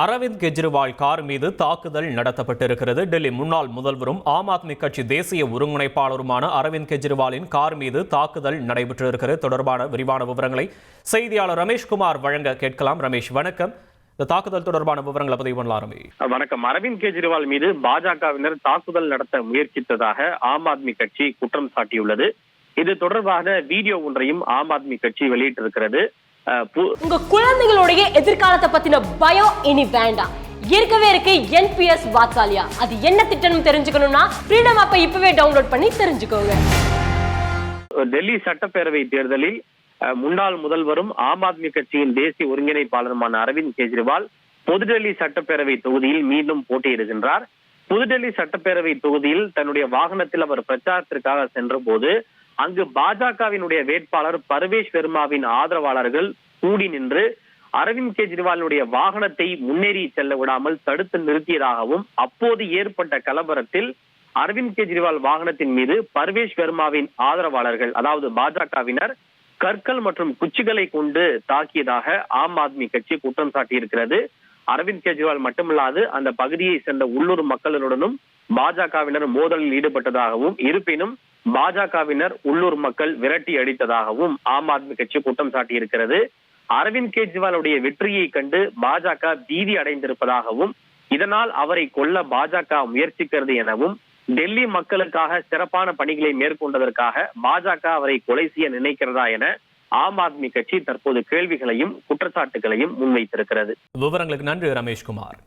Aravind Kejriwal car மீது தாக்குதல் நடத்தப்பட்டிருக்கிறது. டெல்லி முன்னாள் முதல்வரும் ஆம் ஆத்மி கட்சி தேசிய ஒருங்கிணைப்பாளருமான அரவிந்த் கெஜ்ரிவாலின் கார் மீது தாக்குதல் நடைபெற்றிருக்கிறது. தொடர்பான விரிவான விவரங்களை செய்தியாளர் ரமேஷ்குமார் வழங்க கேட்கலாம். ரமேஷ், வணக்கம். இந்த தாக்குதல் தொடர்பான விவரங்களை பதிவு பண்ணலாம். ரமேஷ், வணக்கம். அரவிந்த் கெஜ்ரிவால் மீது பாஜகவினர் தாக்குதல் நடத்த முயற்சித்ததாக ஆம் ஆத்மி கட்சி குற்றம் சாட்டியுள்ளது. இது தொடர்பான வீடியோ ஒன்றையும் ஆம் ஆத்மி கட்சி வெளியிட்டிருக்கிறது. உங்க குழந்தைகளுடைய எதிர்காலத்தை பத்தின பயம் இனி வேண்டாம். இருக்கவே இருக்கு என்பிஎஸ் வாத்சாலியா. அது என்ன திட்டம் தெரிஞ்சுக்கணும்னா ஃப்ரீடம் ஆப்பை இப்பவே டவுன்லோட் பண்ணி தெரிஞ்சுக்கோங்க. டெல்லி சட்டப்பேரவை தேர்தலில் முன்னாள் முதல்வரும் ஆம் ஆத்மி கட்சியின் தேசிய ஒருங்கிணைப்பாளருமான அரவிந்த் கெஜ்ரிவால் புதுடெல்லி சட்டப்பேரவை தொகுதியில் மீண்டும் போட்டியிடுகின்றார். புதுடெல்லி சட்டப்பேரவை தொகுதியில் தன்னுடைய வாகனத்தில் அவர் பிரச்சாரத்திற்காக சென்ற போது அங்கு பாஜகவினுடைய வேட்பாளர் பர்வேஷ் வர்மாவின் ஆதரவாளர்கள் கூடி நின்று அரவிந்த் கெஜ்ரிவாலுடைய வாகனத்தை முன்னேறி செல்ல விடாமல் தடுத்து நிறுத்தியதாகவும், அப்போது ஏற்பட்ட கலவரத்தில் அரவிந்த் கெஜ்ரிவால் வாகனத்தின் மீது பர்வேஷ் வர்மாவின் ஆதரவாளர்கள், அதாவது பாஜகவினர், கற்கள் மற்றும் குச்சிகளை கொண்டு தாக்கியதாக ஆம் ஆத்மி கட்சி குற்றம் சாட்டியிருக்கிறது. அரவிந்த் கெஜ்ரிவால் மட்டுமல்லாது அந்த பகுதியை சேர்ந்த உள்ளூர் மக்களுடனும் பாஜகவினர் மோதலில் ஈடுபட்டதாகவும், இருப்பினும் பாஜகவினர் உள்ளூர் மக்கள் விரட்டி அடித்ததாகவும் ஆம் ஆத்மி கட்சி குற்றம் சாட்டியிருக்கிறது. அரவிந்த் கெஜ்ரிவாலுடைய வெற்றியை கண்டு பாஜக பீதி அடைந்திருப்பதாகவும், இதனால் அவரை கொல்ல பாஜக முயற்சிக்கிறது எனவும், டெல்லி மக்களுக்காக சிறப்பான பணிகளை மேற்கொண்டதற்காக பாஜக அவரை கொலை செய்ய நினைக்கிறதா என ஆம் ஆத்மி கட்சி தற்போது கேள்விகளையும் குற்றச்சாட்டுகளையும் முன்வைத்திருக்கிறது. விவரங்களுக்கு நன்றி ரமேஷ்குமார்.